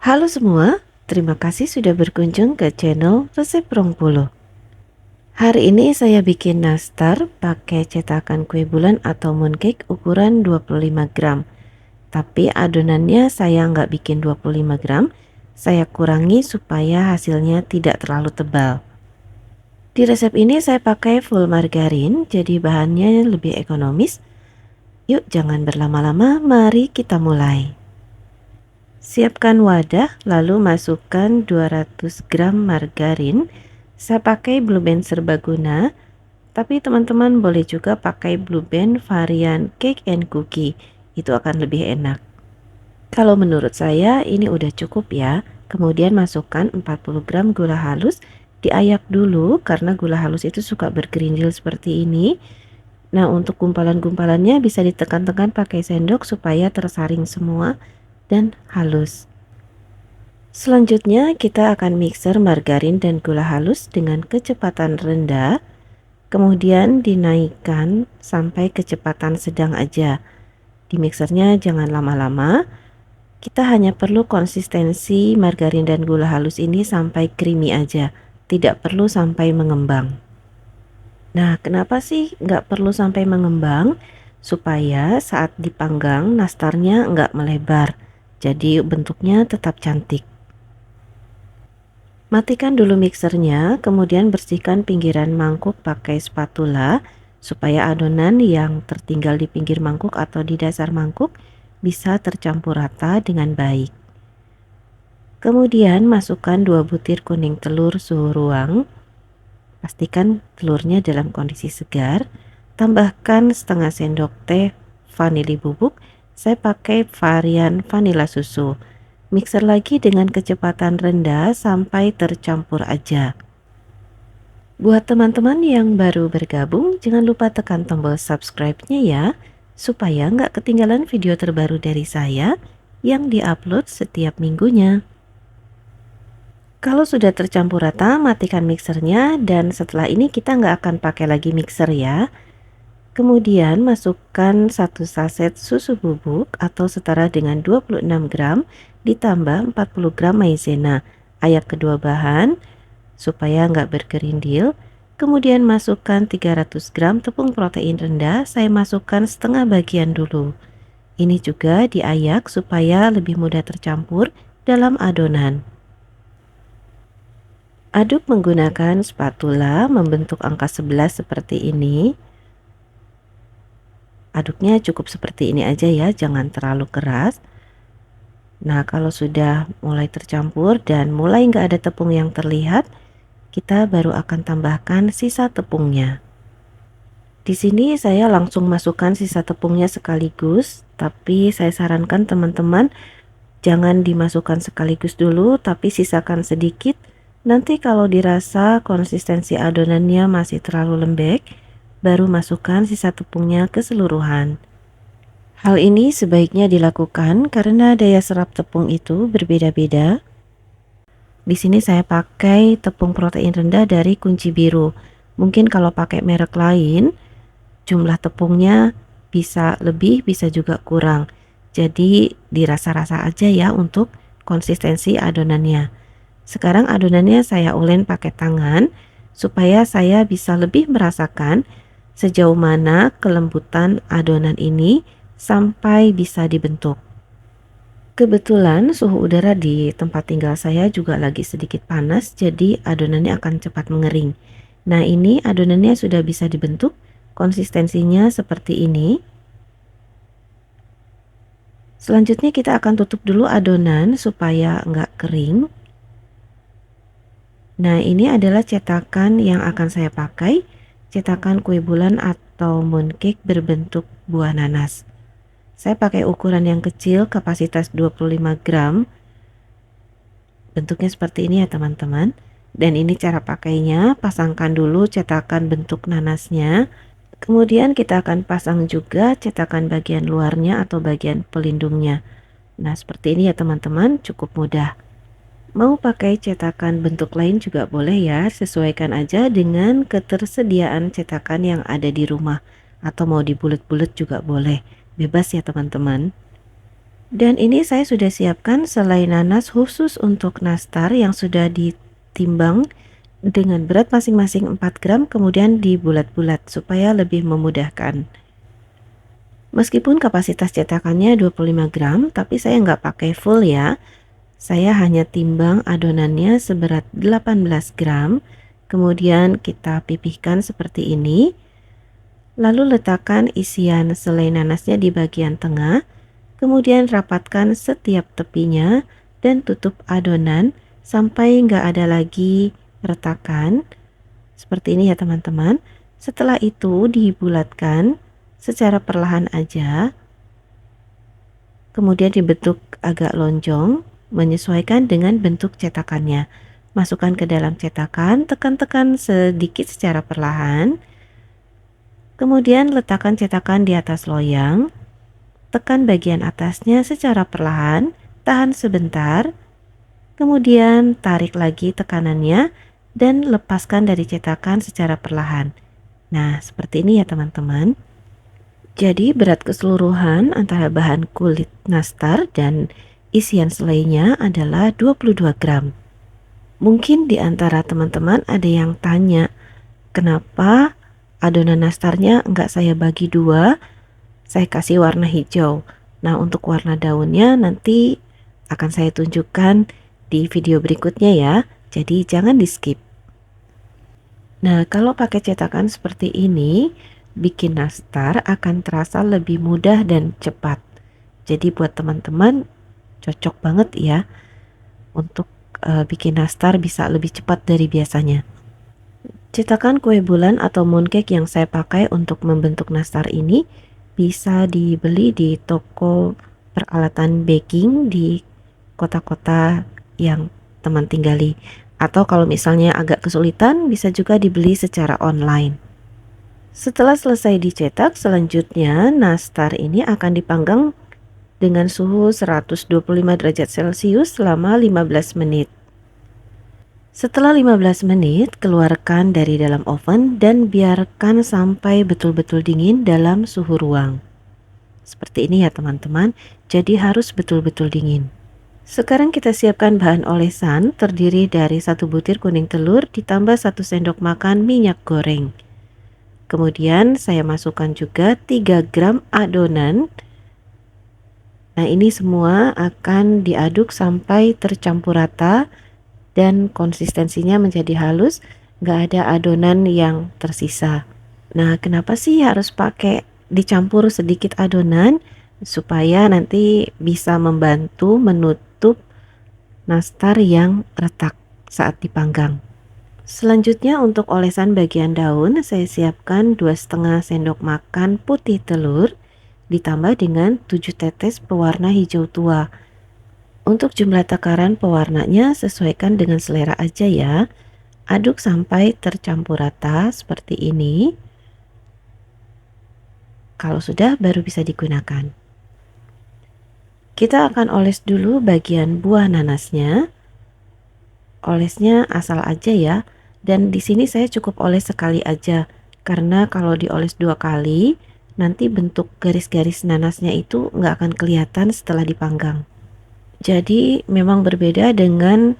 Halo semua, terima kasih sudah berkunjung ke channel Resep Rongpolo. Hari ini saya bikin nastar pakai cetakan kue bulan atau mooncake ukuran 25 gram. Tapi adonannya saya nggak bikin 25 gram, saya kurangi supaya hasilnya tidak terlalu tebal. Di resep ini saya pakai full margarin, jadi bahannya lebih ekonomis. Yuk jangan berlama-lama, mari kita mulai. Siapkan wadah, lalu masukkan 200 gram margarin. Saya pakai Blue Band serbaguna, tapi teman-teman boleh juga pakai Blue Band varian cake and cookie. Itu akan lebih enak. Kalau menurut saya ini udah cukup ya. Kemudian masukkan 40 gram gula halus, diayak dulu karena gula halus itu suka bergerindil seperti ini. Nah, untuk gumpalan-gumpalannya bisa ditekan-tekan pakai sendok supaya tersaring semua dan halus. Selanjutnya kita akan mixer margarin dan gula halus dengan kecepatan rendah, kemudian dinaikkan sampai kecepatan sedang aja. Di mixernya jangan lama-lama, kita hanya perlu konsistensi margarin dan gula halus ini sampai creamy aja, tidak perlu sampai mengembang. Nah, kenapa sih nggak perlu sampai mengembang? Supaya saat dipanggang nastarnya nggak melebar, jadi bentuknya tetap cantik. Matikan dulu mixernya, kemudian bersihkan pinggiran mangkuk pakai spatula supaya adonan yang tertinggal di pinggir mangkuk atau di dasar mangkuk bisa tercampur rata dengan baik. Kemudian masukkan 2 butir kuning telur suhu ruang. Pastikan telurnya dalam kondisi segar. Tambahkan setengah sendok teh vanili bubuk. Saya pakai varian vanila susu. Mixer lagi dengan kecepatan rendah sampai tercampur aja. Buat teman-teman yang baru bergabung, jangan lupa tekan tombol subscribe-nya ya, supaya nggak ketinggalan video terbaru dari saya yang diupload setiap minggunya. Kalau sudah tercampur rata, matikan mixernya dan setelah ini kita nggak akan pakai lagi mixer ya. Kemudian masukkan 1 saset susu bubuk atau setara dengan 26 gram ditambah 40 gram maizena. Ayak kedua bahan supaya nggak bergerindil. Kemudian masukkan 300 gram tepung protein rendah, saya masukkan setengah bagian dulu. Ini juga diayak supaya lebih mudah tercampur dalam adonan. Aduk menggunakan spatula membentuk angka 11 seperti ini. Aduknya cukup seperti ini aja ya, jangan terlalu keras. Nah, kalau sudah mulai tercampur dan mulai nggak ada tepung yang terlihat, kita baru akan tambahkan sisa tepungnya. Di sini saya langsung masukkan sisa tepungnya sekaligus, tapi saya sarankan teman-teman jangan dimasukkan sekaligus dulu, tapi sisakan sedikit. Nanti kalau dirasa konsistensi adonannya masih terlalu lembek, baru masukkan sisa tepungnya keseluruhan. Hal ini sebaiknya dilakukan karena daya serap tepung itu berbeda-beda. Di sini saya pakai tepung protein rendah dari Kunci Biru. Mungkin kalau pakai merek lain, jumlah tepungnya bisa lebih, bisa juga kurang. Jadi dirasa-rasa aja ya untuk konsistensi adonannya. Sekarang adonannya saya ulen pakai tangan supaya saya bisa lebih merasakan sejauh mana kelembutan adonan ini sampai bisa dibentuk. Kebetulan suhu udara di tempat tinggal saya juga lagi sedikit panas, jadi adonannya akan cepat mengering. Nah, ini adonannya sudah bisa dibentuk, konsistensinya seperti ini. Selanjutnya kita akan tutup dulu adonan supaya nggak kering. Nah, ini adalah cetakan yang akan saya pakai, cetakan kue bulan atau mooncake berbentuk buah nanas. Saya pakai ukuran yang kecil, kapasitas 25 gram. Bentuknya seperti ini ya teman-teman. Dan ini cara pakainya, pasangkan dulu cetakan bentuk nanasnya. Kemudian kita akan pasang juga cetakan bagian luarnya atau bagian pelindungnya. Nah, seperti ini ya teman-teman, cukup mudah. Mau pakai cetakan bentuk lain juga boleh ya, sesuaikan aja dengan ketersediaan cetakan yang ada di rumah. Atau mau dibulet-bulet juga boleh, bebas ya teman-teman. Dan ini saya sudah siapkan selai nanas khusus untuk nastar yang sudah ditimbang dengan berat masing-masing 4 gram, kemudian dibulat-bulat supaya lebih memudahkan. Meskipun kapasitas cetakannya 25 gram, tapi saya nggak pakai full ya. Saya hanya timbang adonannya seberat 18 gram, kemudian kita pipihkan seperti ini. Lalu letakkan isian selai nanasnya di bagian tengah, kemudian rapatkan setiap tepinya dan tutup adonan sampai nggak ada lagi retakan. Seperti ini ya teman-teman. Setelah itu dibulatkan secara perlahan aja, kemudian dibentuk agak lonjong menyesuaikan dengan bentuk cetakannya. Masukkan ke dalam cetakan, tekan-tekan sedikit secara perlahan. Kemudian letakkan cetakan di atas loyang, tekan bagian atasnya secara perlahan, tahan sebentar, kemudian tarik lagi tekanannya dan lepaskan dari cetakan secara perlahan. Nah, seperti ini ya teman-teman. Jadi berat keseluruhan antara bahan kulit nastar dan isian selainya adalah 22 gram. Mungkin di antara teman-teman ada yang tanya, kenapa adonan nastarnya nggak saya bagi dua, saya kasih warna hijau. Nah, untuk warna daunnya nanti akan saya tunjukkan di video berikutnya ya. Jadi jangan di skip. Nah, kalau pakai cetakan seperti ini, bikin nastar akan terasa lebih mudah dan cepat. Jadi buat teman-teman cocok banget ya untuk bikin nastar bisa lebih cepat dari biasanya. Cetakan kue bulan atau mooncake yang saya pakai untuk membentuk nastar ini bisa dibeli di toko peralatan baking di kota-kota yang teman tinggali. Atau kalau misalnya agak kesulitan, bisa juga dibeli secara online. Setelah selesai dicetak, selanjutnya nastar ini akan dipanggang dengan suhu 125 derajat Celcius selama 15 menit. Setelah 15 menit, keluarkan dari dalam oven dan biarkan sampai betul-betul dingin dalam suhu ruang. Seperti ini ya teman-teman, jadi harus betul-betul dingin. Sekarang kita siapkan bahan olesan terdiri dari 1 butir kuning telur ditambah 1 sendok makan minyak goreng. Kemudian saya masukkan juga 3 gram adonan. Nah, ini semua akan diaduk sampai tercampur rata dan konsistensinya menjadi halus, nggak ada adonan yang tersisa. Nah, kenapa sih harus pakai dicampur sedikit adonan? Supaya nanti bisa membantu menutup nastar yang retak saat dipanggang. Selanjutnya untuk olesan bagian daun, saya siapkan 2,5 sendok makan putih telur ditambah dengan 7 tetes pewarna hijau tua. Untuk jumlah takaran pewarnanya sesuaikan dengan selera aja ya. Aduk sampai tercampur rata seperti ini. Kalau sudah baru bisa digunakan. Kita akan oles dulu bagian buah nanasnya. Olesnya asal aja ya. Dan di sini saya cukup oles sekali aja. Karena kalau dioles 2 kali, nanti bentuk garis-garis nanasnya itu nggak akan kelihatan setelah dipanggang. Jadi memang berbeda dengan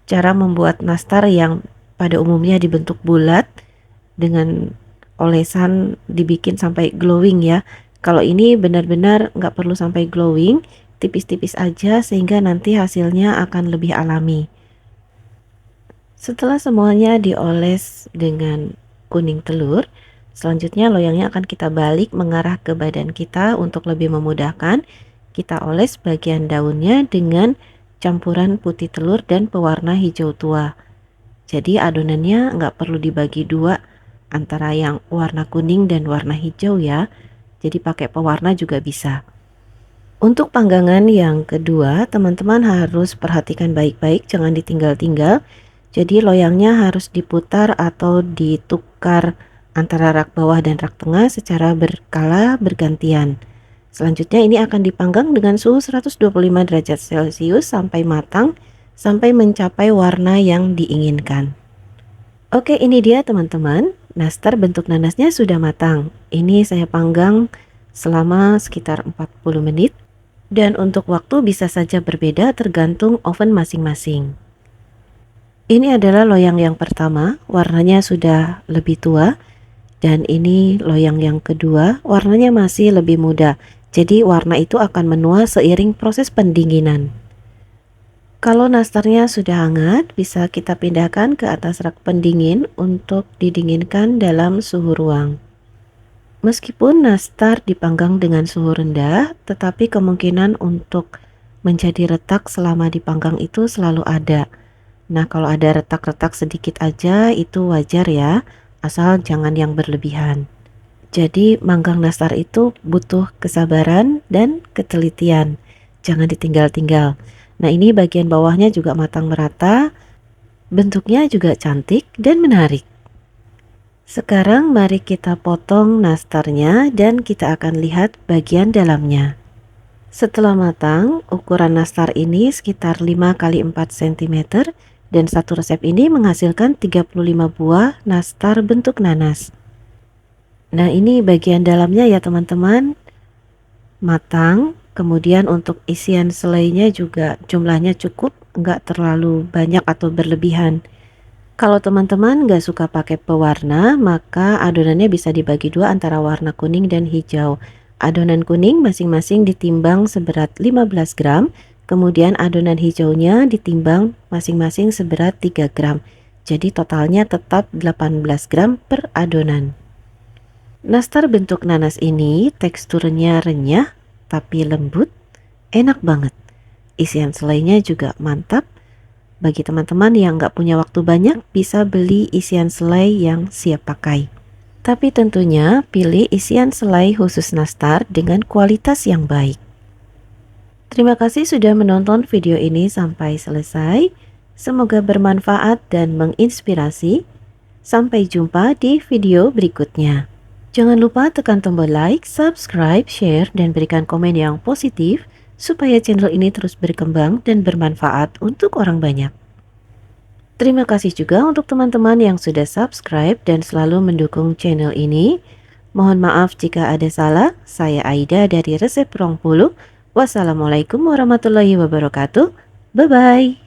cara membuat nastar yang pada umumnya dibentuk bulat dengan olesan dibikin sampai glowing ya. Kalau ini benar-benar nggak perlu sampai glowing, tipis-tipis aja sehingga nanti hasilnya akan lebih alami. Setelah semuanya dioles dengan kuning telur, selanjutnya loyangnya akan kita balik mengarah ke badan kita untuk lebih memudahkan. Kita oles bagian daunnya dengan campuran putih telur dan pewarna hijau tua. Jadi adonannya nggak perlu dibagi dua antara yang warna kuning dan warna hijau ya. Jadi pakai pewarna juga bisa. Untuk panggangan yang kedua, teman-teman harus perhatikan baik-baik, jangan ditinggal-tinggal. Jadi loyangnya harus diputar atau ditukar antara rak bawah dan rak tengah secara berkala bergantian. Selanjutnya ini akan dipanggang dengan suhu 125 derajat Celcius sampai matang, sampai mencapai warna yang diinginkan. Oke, ini dia teman-teman, nastar bentuk nanasnya sudah matang. Ini saya panggang selama sekitar 40 menit. Dan untuk waktu bisa saja berbeda tergantung oven masing-masing. Ini adalah loyang yang pertama, warnanya sudah lebih tua. Dan ini loyang yang kedua, warnanya masih lebih muda. Jadi warna itu akan menua seiring proses pendinginan. Kalau nastarnya sudah hangat, bisa kita pindahkan ke atas rak pendingin untuk didinginkan dalam suhu ruang. Meskipun nastar dipanggang dengan suhu rendah, tetapi kemungkinan untuk menjadi retak selama dipanggang itu selalu ada. Nah, kalau ada retak-retak sedikit aja itu wajar ya, asal jangan yang berlebihan. Jadi manggang nastar itu butuh kesabaran dan ketelitian. Jangan ditinggal-tinggal. Nah, ini bagian bawahnya juga matang merata, bentuknya juga cantik dan menarik. Sekarang mari kita potong nastarnya dan kita akan lihat bagian dalamnya. Setelah matang, ukuran nastar ini sekitar 5 x 4 cm dan satu resep ini menghasilkan 35 buah nastar bentuk nanas. Nah, ini bagian dalamnya ya teman-teman, matang. Kemudian untuk isian selainya juga jumlahnya cukup, nggak terlalu banyak atau berlebihan. Kalau teman-teman nggak suka pakai pewarna, maka adonannya bisa dibagi dua antara warna kuning dan hijau. Adonan kuning masing-masing ditimbang seberat 15 gram, kemudian adonan hijaunya ditimbang masing-masing seberat 3 gram. Jadi totalnya tetap 18 gram per adonan. Nastar bentuk nanas ini teksturnya renyah tapi lembut, enak banget. Isian selainya juga mantap. Bagi teman-teman yang nggak punya waktu banyak, bisa beli isian selai yang siap pakai. Tapi tentunya pilih isian selai khusus nastar dengan kualitas yang baik. Terima kasih sudah menonton video ini sampai selesai. Semoga bermanfaat dan menginspirasi. Sampai jumpa di video berikutnya. Jangan lupa tekan tombol like, subscribe, share, dan berikan komen yang positif supaya channel ini terus berkembang dan bermanfaat untuk orang banyak. Terima kasih juga untuk teman-teman yang sudah subscribe dan selalu mendukung channel ini. Mohon maaf jika ada salah. Saya Aida dari Resep Ruang Puluh. Wassalamualaikum warahmatullahi wabarakatuh. Bye-bye.